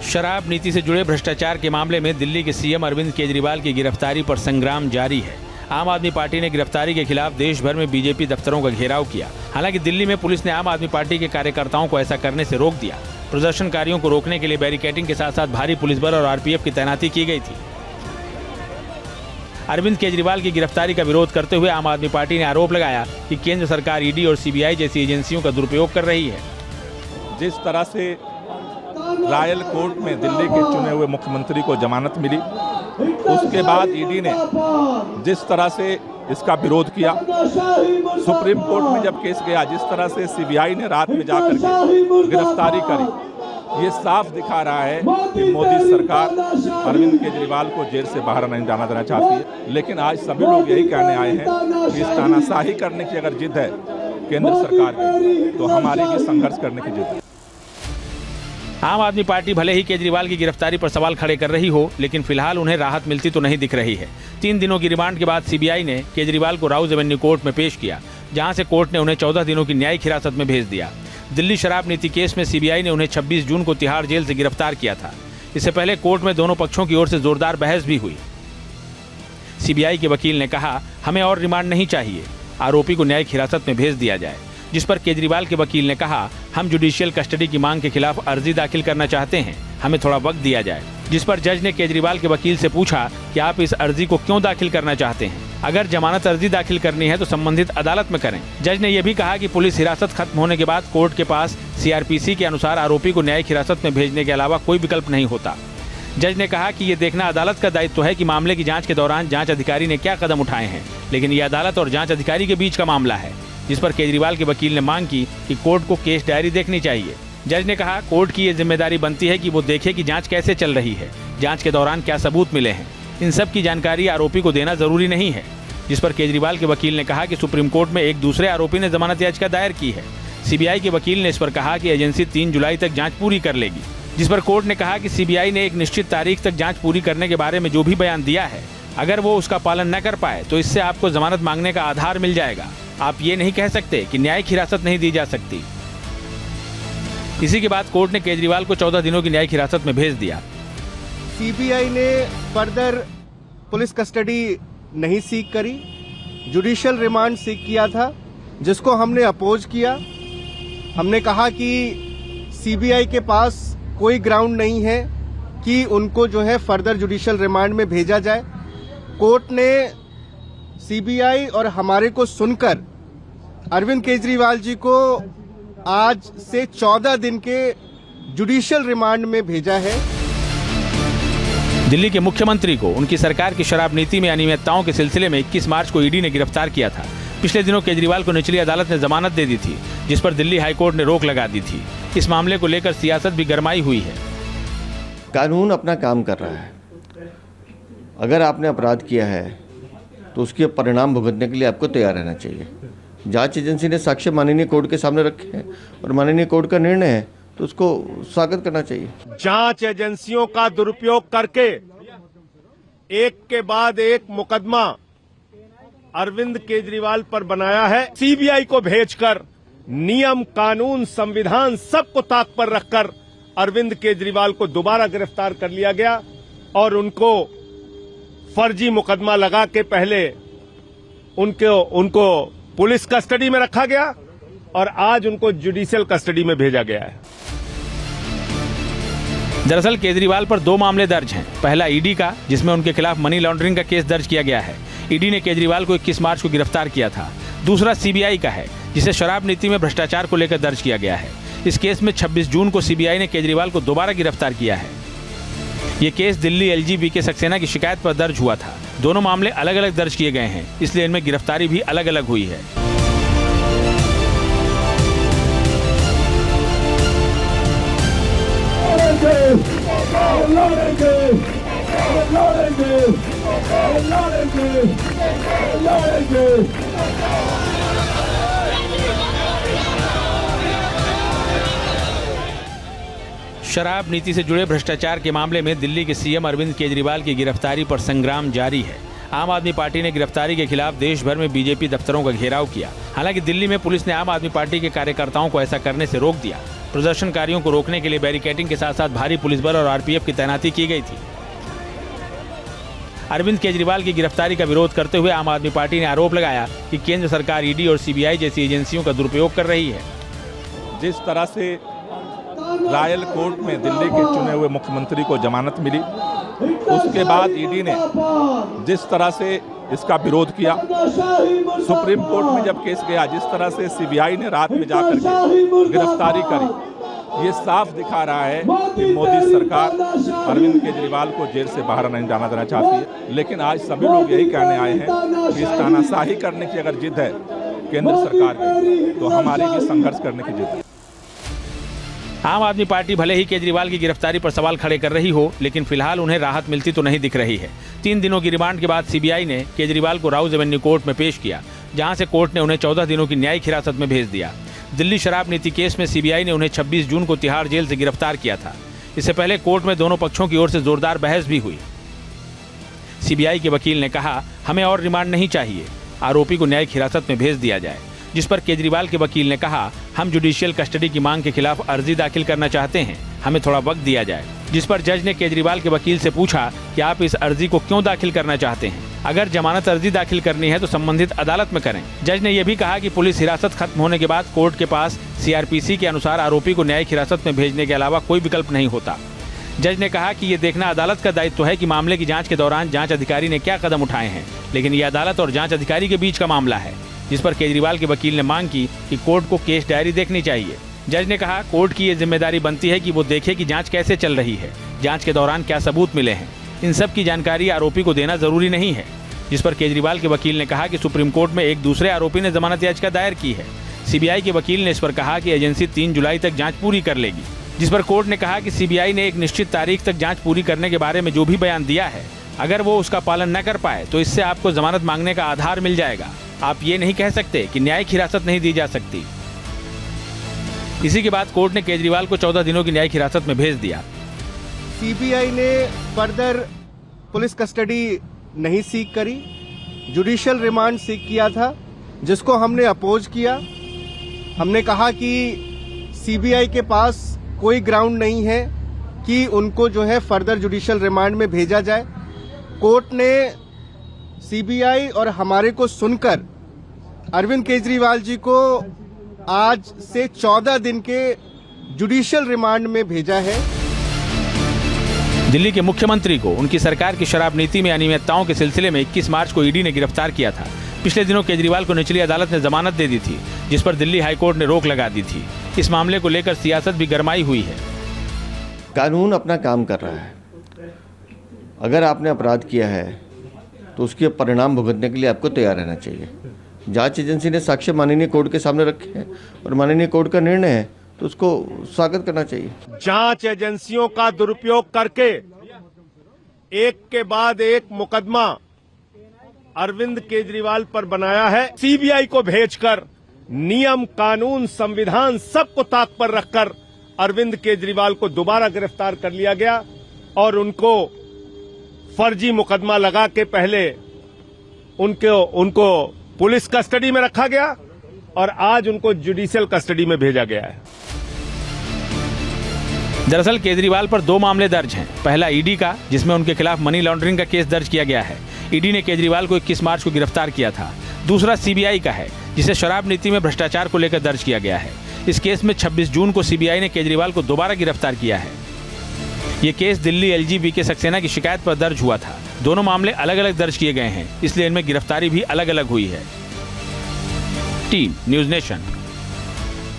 शराब नीति से जुड़े भ्रष्टाचार के मामले में दिल्ली के सीएम अरविंद केजरीवाल की गिरफ्तारी पर संग्राम जारी है। आम आदमी पार्टी ने गिरफ्तारी के खिलाफ देश भर में बीजेपी दफ्तरों का घेराव किया। हालांकि दिल्ली में पुलिस ने आम आदमी पार्टी के कार्यकर्ताओं को ऐसा करने से रोक दिया। प्रदर्शनकारियों को रोकने के लिए बैरिकेडिंग के साथ साथ भारी पुलिस बल और आरपीएफ की तैनाती की गई थी। अरविंद केजरीवाल की गिरफ्तारी का विरोध करते हुए आम आदमी पार्टी ने आरोप लगाया कि केंद्र सरकार ईडी और सीबीआई जैसी एजेंसियों का दुरुपयोग कर रही है। जिस तरह से रॉयल कोर्ट में दिल्ली के चुने हुए मुख्यमंत्री को जमानत मिली, उसके बाद ईडी ने जिस तरह से इसका विरोध किया, सुप्रीम कोर्ट में जब केस गया, जिस तरह से सीबीआई ने रात में जाकर के गिरफ्तारी करी, ये साफ दिखा रहा है कि मोदी सरकार अरविंद केजरीवाल को जेल से बाहर नहीं जाना देना चाहती है। लेकिन आज सभी लोग यही कहने आए हैं कि इस तानाशाही करने की अगर जिद है केंद्र सरकार की, तो हमारी भी संघर्ष करने की जिद है। आम आदमी पार्टी भले ही केजरीवाल की गिरफ्तारी पर सवाल खड़े कर रही हो, लेकिन फिलहाल उन्हें राहत मिलती तो नहीं दिख रही है। 3 दिनों की रिमांड के बाद सीबीआई ने केजरीवाल को राउज एवेन्यू कोर्ट में पेश किया, जहां से कोर्ट ने उन्हें 14 दिनों की न्यायिक हिरासत में भेज दिया। दिल्ली शराब नीति केस में सीबीआई ने उन्हें 26 जून को तिहाड़ जेल से गिरफ्तार किया था। इससे पहले कोर्ट में दोनों पक्षों की ओर से जोरदार बहस भी हुई। सीबीआई के वकील ने कहा, हमें और रिमांड नहीं चाहिए, आरोपी को न्यायिक हिरासत में भेज दिया जाए। जिस पर केजरीवाल के वकील ने कहा, हम जुडिशियल कस्टडी की मांग के खिलाफ अर्जी दाखिल करना चाहते हैं, हमें थोड़ा वक्त दिया जाए। जिस पर जज ने केजरीवाल के वकील से पूछा कि आप इस अर्जी को क्यों दाखिल करना चाहते हैं? अगर जमानत अर्जी दाखिल करनी है तो संबंधित अदालत में करें। जज ने यह भी कहा कि पुलिस हिरासत खत्म होने के बाद कोर्ट के पास सीआरपीसी के अनुसार आरोपी को न्यायिक हिरासत में भेजने के अलावा कोई विकल्प नहीं होता। जज ने कहा कि ये देखना अदालत का दायित्व है कि मामले की जांच के दौरान जांच अधिकारी ने क्या कदम उठाए हैं, लेकिन ये अदालत और जांच अधिकारी के बीच का मामला है। जिस पर केजरीवाल के वकील ने मांग की कि कोर्ट को केस डायरी देखनी चाहिए। जज ने कहा, कोर्ट की ये जिम्मेदारी बनती है कि वो देखे कि जांच कैसे चल रही है, जांच के दौरान क्या सबूत मिले हैं, इन सब की जानकारी आरोपी को देना जरूरी नहीं है। जिस पर केजरीवाल के वकील ने कहा कि सुप्रीम कोर्ट में एक दूसरे आरोपी ने जमानत याचिका दायर की है। सीबीआई के वकील ने इस पर कहा कि एजेंसी 3 जुलाई तक जांच पूरी कर लेगी। जिस पर कोर्ट ने कहा कि सीबीआई ने एक निश्चित तारीख तक जांच पूरी करने के बारे में जो भी बयान दिया है, अगर वो उसका पालन न कर पाए तो इससे आपको जमानत मांगने का आधार मिल जाएगा। आप ये नहीं कह सकते कि न्यायिक हिरासत नहीं दी जा सकती। इसी के बाद कोर्ट ने केजरीवाल को 14 दिनों की न्यायिक हिरासत में भेज दिया। सीबीआई ने फर्दर पुलिस कस्टडी नहीं सीक करी, जुडिशियल रिमांड सीक किया था, जिसको हमने अपोज किया। हमने कहा कि सीबीआई के पास कोई ग्राउंड नहीं है कि उनको जो है फर्दर जुडिशियल रिमांड में भेजा जाए। कोर्ट ने सीबीआई और हमारे को सुनकर अरविंद केजरीवाल जी को आज से 14 दिन के जुडिशियल रिमांड में भेजा है। दिल्ली के मुख्यमंत्री को उनकी सरकार की शराब नीति में अनियमितताओं के सिलसिले में 21 मार्च को ईडी ने गिरफ्तार किया था। पिछले दिनों केजरीवाल को निचली अदालत ने जमानत दे दी थी, जिस पर दिल्ली हाईकोर्ट ने रोक लगा दी थी। इस मामले को लेकर सियासत भी गरमाई हुई है। कानून अपना काम कर रहा है। अगर आपने अपराध किया है तो उसके परिणाम भुगतने के लिए आपको तैयार रहना चाहिए। जांच एजेंसी ने साक्ष्य माननीय कोर्ट के सामने रखे हैं और माननीय कोर्ट का निर्णय है तो उसको स्वागत करना चाहिए। जांच एजेंसियों का दुरुपयोग करके एक के बाद एक मुकदमा अरविंद केजरीवाल पर बनाया है। सीबीआई को भेजकर नियम, कानून, संविधान सबको ताक पर रखकर अरविंद केजरीवाल को दोबारा गिरफ्तार कर लिया गया और उनको फर्जी मुकदमा लगा के पहले उनको पुलिस कस्टडी में रखा गया और आज उनको जुडिशियल कस्टडी में भेजा गया है। दरअसल केजरीवाल पर 2 मामले दर्ज हैं। पहला ईडी का, जिसमें उनके खिलाफ मनी लॉन्ड्रिंग का केस दर्ज किया गया है। ईडी ने केजरीवाल को 21 मार्च को गिरफ्तार किया था। दूसरा सीबीआई का है, जिसे शराब नीति में भ्रष्टाचार को लेकर दर्ज किया गया है। इस केस में 26 जून को सीबीआई ने केजरीवाल को दोबारा गिरफ्तार किया है। ये केस दिल्ली एलजीबीके सक्सेना की शिकायत पर दर्ज हुआ था। दोनों मामले अलग अलग दर्ज किए गए हैं, इसलिए इनमें गिरफ्तारी भी अलग अलग हुई है। शराब नीति से जुड़े भ्रष्टाचार के मामले में दिल्ली के सीएम अरविंद केजरीवाल की गिरफ्तारी पर संग्राम जारी है। आम आदमी पार्टी ने गिरफ्तारी के खिलाफ देश भर में बीजेपी दफ्तरों का घेराव किया। हालांकि दिल्ली में पुलिस ने आम आदमी पार्टी के कार्यकर्ताओं को ऐसा करने से रोक दिया। प्रदर्शनकारियों को रोकने के लिए बैरिकेडिंग के साथ साथ भारी पुलिस बल और आरपीएफ की तैनाती की गई थी। अरविंद केजरीवाल की गिरफ्तारी का विरोध करते हुए आम आदमी पार्टी ने आरोप लगाया कि केंद्र सरकार ईडी और सीबीआई जैसी एजेंसियों का दुरुपयोग कर रही है। जिस तरह से रॉयल कोर्ट में दिल्ली के चुने हुए मुख्यमंत्री को जमानत मिली, उसके बाद ईडी ने जिस तरह से इसका विरोध किया, सुप्रीम कोर्ट में जब केस गया, जिस तरह से सीबीआई ने रात में जाकर के गिरफ्तारी करी, ये साफ दिखा रहा है कि मोदी सरकार अरविंद केजरीवाल को जेल से बाहर नहीं जाना देना चाहती है। लेकिन आज सभी लोग यही कहने आए हैं कि इस तानाशाही करने की अगर जिद है केंद्र सरकार की, तो हमारी भी संघर्ष करने की जिद है। आम आदमी पार्टी भले ही केजरीवाल की गिरफ्तारी पर सवाल खड़े कर रही हो, लेकिन फिलहाल उन्हें राहत मिलती तो नहीं दिख रही है। 3 दिनों की रिमांड के बाद सीबीआई ने केजरीवाल को राउज एवेन्यू कोर्ट में पेश किया, जहां से कोर्ट ने उन्हें 14 दिनों की न्यायिक हिरासत में भेज दिया। दिल्ली शराब नीति केस में सीबीआई ने उन्हें 26 जून को तिहाड़ जेल से गिरफ्तार किया था। इससे पहले कोर्ट में दोनों पक्षों की ओर से जोरदार बहस भी हुई। सीबीआई के वकील ने कहा, हमें और रिमांड नहीं चाहिए, आरोपी को न्यायिक हिरासत में भेज दिया जाए। जिस पर केजरीवाल के वकील ने कहा, हम जुडिशियल कस्टडी की मांग के खिलाफ अर्जी दाखिल करना चाहते हैं, हमें थोड़ा वक्त दिया जाए। जिस पर जज ने केजरीवाल के वकील से पूछा कि आप इस अर्जी को क्यों दाखिल करना चाहते हैं? अगर जमानत अर्जी दाखिल करनी है तो संबंधित अदालत में करें। जज ने यह भी कहा कि पुलिस हिरासत खत्म होने के बाद कोर्ट के पास सीआरपीसी के अनुसार आरोपी को न्यायिक हिरासत में भेजने के अलावा कोई विकल्प नहीं होता। जज ने कहा कि ये देखना अदालत का दायित्व है कि मामले की जांच के दौरान जांच अधिकारी ने क्या कदम उठाए हैं, लेकिन ये अदालत और जांच अधिकारी के बीच का मामला है। जिस पर केजरीवाल के वकील ने मांग की कि कोर्ट को केस डायरी देखनी चाहिए। जज ने कहा, कोर्ट की ये जिम्मेदारी बनती है कि वो देखे कि जांच कैसे चल रही है, जांच के दौरान क्या सबूत मिले हैं, इन सब की जानकारी आरोपी को देना जरूरी नहीं है। जिस पर केजरीवाल के वकील ने कहा कि सुप्रीम कोर्ट में एक दूसरे आरोपी ने जमानत याचिका दायर की है। सीबीआई के वकील ने इस पर कहा कि एजेंसी 3 जुलाई तक जांच पूरी कर लेगी। जिस पर कोर्ट ने कहा कि सीबीआई ने एक निश्चित तारीख तक जांच पूरी करने के बारे में जो भी बयान दिया है, अगर वो उसका पालन न कर पाए तो इससे आपको जमानत मांगने का आधार मिल जाएगा। आप ये नहीं कह सकते कि न्यायिक हिरासत नहीं दी जा सकती। इसी के बाद कोर्ट ने केजरीवाल को 14 दिनों की न्यायिक हिरासत में भेज दिया। सीबीआई ने फर्दर पुलिस कस्टडी नहीं सीख करी, जुडिशियल रिमांड सीख किया था, जिसको हमने अपोज किया। हमने कहा कि सीबीआई के पास कोई ग्राउंड नहीं है कि उनको जो है फर्दर जुडिशियल रिमांड में भेजा जाए। कोर्ट ने सीबीआई और हमारे को सुनकर अरविंद केजरीवाल जी को आज से 14 दिन के जुडिशियल रिमांड में भेजा है। दिल्ली के मुख्यमंत्री को उनकी सरकार की शराब नीति में अनियमितताओं के सिलसिले में 21 मार्च को ईडी ने गिरफ्तार किया था। पिछले दिनों केजरीवाल को निचली अदालत ने जमानत दे दी थी, जिस पर दिल्ली हाईकोर्ट ने रोक लगा दी थी। इस मामले को लेकर सियासत भी गरमाई हुई है। कानून अपना काम कर रहा है। अगर आपने अपराध किया है तो उसके परिणाम भुगतने के लिए आपको तैयार रहना चाहिए। जांच एजेंसी ने साक्ष्य माननीय कोर्ट के सामने रखे हैं और माननीय कोर्ट का निर्णय है तो उसको स्वागत करना चाहिए। जांच एजेंसियों का दुरुपयोग करके एक के बाद एक मुकदमा अरविंद केजरीवाल पर बनाया है। सीबीआई को भेजकर नियम, कानून, संविधान सबको ताक पर रखकर अरविंद केजरीवाल को दोबारा गिरफ्तार कर लिया गया और उनको फर्जी मुकदमा लगा के पहले उनको पुलिस कस्टडी में रखा गया और आज उनको जुडिशियल कस्टडी में भेजा गया है। दरअसल केजरीवाल पर 2 मामले दर्ज हैं। पहला ईडी का, जिसमें उनके खिलाफ मनी लॉन्ड्रिंग का केस दर्ज किया गया है। ईडी ने केजरीवाल को 21 मार्च को गिरफ्तार किया था। दूसरा सीबीआई का है, जिसे शराब नीति में भ्रष्टाचार को लेकर दर्ज किया गया है। इस केस में 26 जून को सीबीआई ने केजरीवाल को दोबारा गिरफ्तार किया है। ये case Delhi LG BK Saxena की शिकायत पर दर्ज हुआ था। दोनों मामले अलग अलग दर्ज किए गए हैं, इसलिए इनमें गिरफ्तारी भी अलग अलग हुई है। Team news nation.